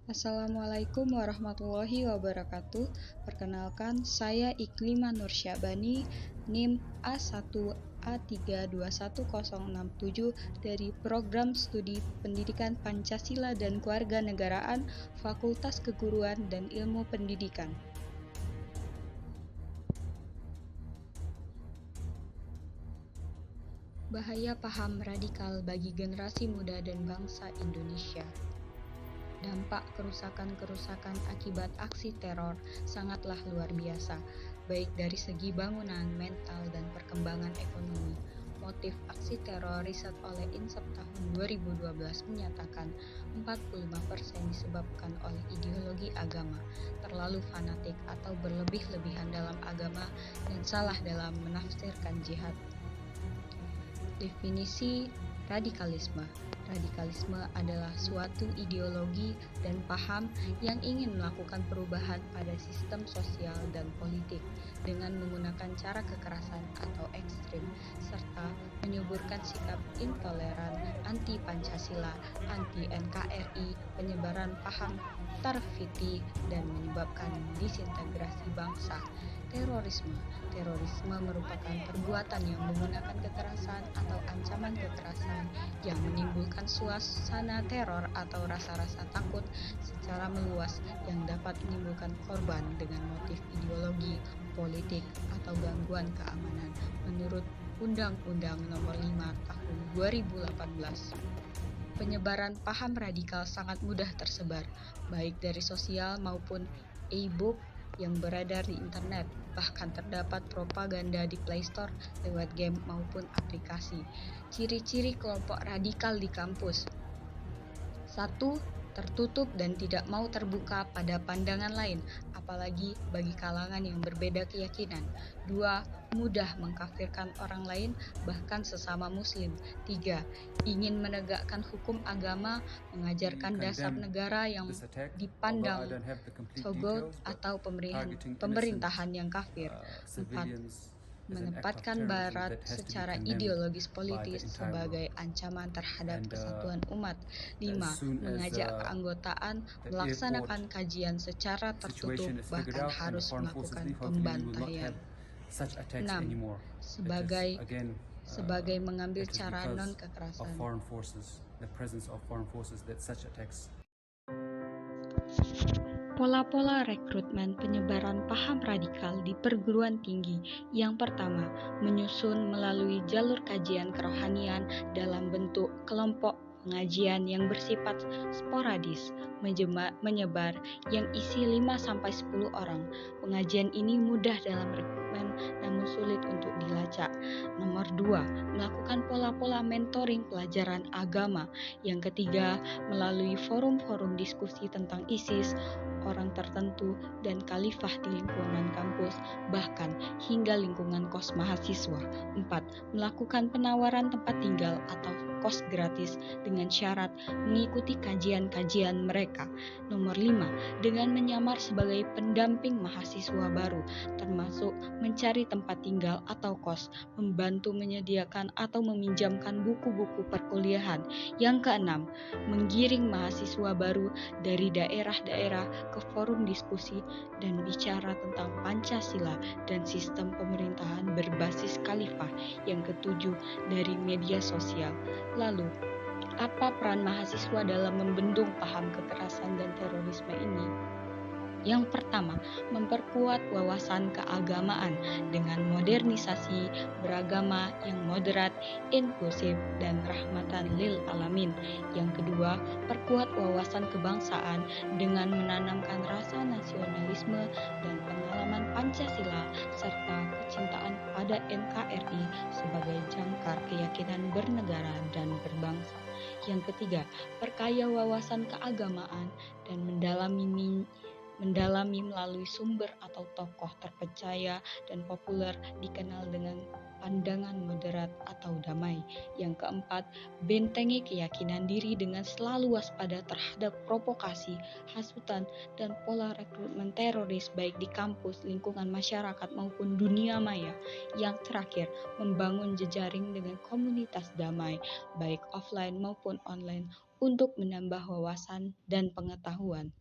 Assalamualaikum warahmatullahi wabarakatuh. Perkenalkan, saya Iklima Nursyabani, NIM A1A321067 dari Program Studi Pendidikan Pancasila dan Kewarganegaraan, Fakultas Keguruan dan Ilmu Pendidikan. Bahaya paham radikal bagi generasi muda dan bangsa Indonesia. Dampak kerusakan-kerusakan akibat aksi teror sangatlah luar biasa, baik dari segi bangunan, mental, dan perkembangan ekonomi. Motif aksi teror riset oleh INSEP tahun 2012 menyatakan 45% disebabkan oleh ideologi agama, terlalu fanatik atau berlebih-lebihan dalam agama, dan salah dalam menafsirkan jihad. Definisi radikalisme. Radikalisme adalah suatu ideologi dan paham yang ingin melakukan perubahan pada sistem sosial dan politik dengan menggunakan cara kekerasan atau ekstrim, serta menyuburkan sikap intoleran, anti-Pancasila, anti-NKRI, penyebaran paham tarfiti, dan menyebabkan disintegrasi bangsa. Terorisme merupakan perbuatan yang menggunakan kekerasan atau ancaman kekerasan yang menimbulkan suasana teror atau rasa-rasa takut secara meluas yang dapat menimbulkan korban dengan motif ideologi, politik, atau gangguan keamanan menurut Undang-Undang Nomor 5 Tahun 2018. Penyebaran paham radikal sangat mudah tersebar, baik dari sosial maupun e-book yang beredar di internet. Bahkan terdapat propaganda di Play Store lewat game maupun aplikasi. Ciri-ciri kelompok radikal di kampus. 1. Tertutup dan tidak mau terbuka pada pandangan lain, apalagi bagi kalangan yang berbeda keyakinan. 2. Mudah mengkafirkan orang lain, bahkan sesama muslim. 3. Ingin menegakkan hukum agama, mengajarkan dasar negara yang dipandang togut atau pemerintahan yang kafir. 4. Menempatkan Barat secara ideologis politis sebagai ancaman terhadap kesatuan umat. 5. Mengajak keanggotaan melaksanakan kajian secara tertutup, bahkan harus melakukan pembantaian. 6. Sebagai mengambil cara non-kekerasan. Pola-pola rekrutmen penyebaran paham radikal di perguruan tinggi. Yang pertama, menyusun melalui jalur kajian kerohanian dalam bentuk kelompok pengajian yang bersifat sporadis, menyebar yang isi 5-10 orang. Pengajian ini mudah dalam rekrutmen namun sulit untuk dilacak. Nomor 2, melakukan pola-pola mentoring pelajaran agama. Yang ketiga, melalui forum-forum diskusi tentang ISIS, orang tertentu, dan khalifah di lingkungan kampus, bahkan hingga lingkungan kos mahasiswa. 4. Melakukan penawaran tempat tinggal atau kos gratis dengan syarat mengikuti kajian-kajian mereka. Nomor 5. Dengan menyamar sebagai pendamping mahasiswa baru, termasuk mencari tempat tinggal atau kos, membantu menyediakan atau meminjamkan buku-buku perkuliahan. Yang keenam, menggiring mahasiswa baru dari daerah-daerah ke forum diskusi dan bicara tentang Pancasila dan sistem pemerintahan berbasis khalifah. Yang ketujuh, dari media sosial. Lalu, apa peran mahasiswa dalam membendung paham kekerasan dan terorisme ini? Yang pertama, memperkuat wawasan keagamaan dengan modernisasi beragama yang moderat, inklusif, dan rahmatan lil alamin. Yang kedua, perkuat wawasan kebangsaan dengan menanamkan rasa nasionalisme dan pengalaman Pancasila serta kecintaan pada NKRI sebagai jangkar keyakinan bernegara dan berbangsa. Yang ketiga, perkaya wawasan keagamaan dan mendalami melalui sumber atau tokoh terpercaya dan populer dikenal dengan pandangan moderat atau damai. Yang keempat, bentengi keyakinan diri dengan selalu waspada terhadap provokasi, hasutan, dan pola rekrutmen teroris baik di kampus, lingkungan masyarakat maupun dunia maya. Yang terakhir, membangun jejaring dengan komunitas damai, baik offline maupun online, untuk menambah wawasan dan pengetahuan.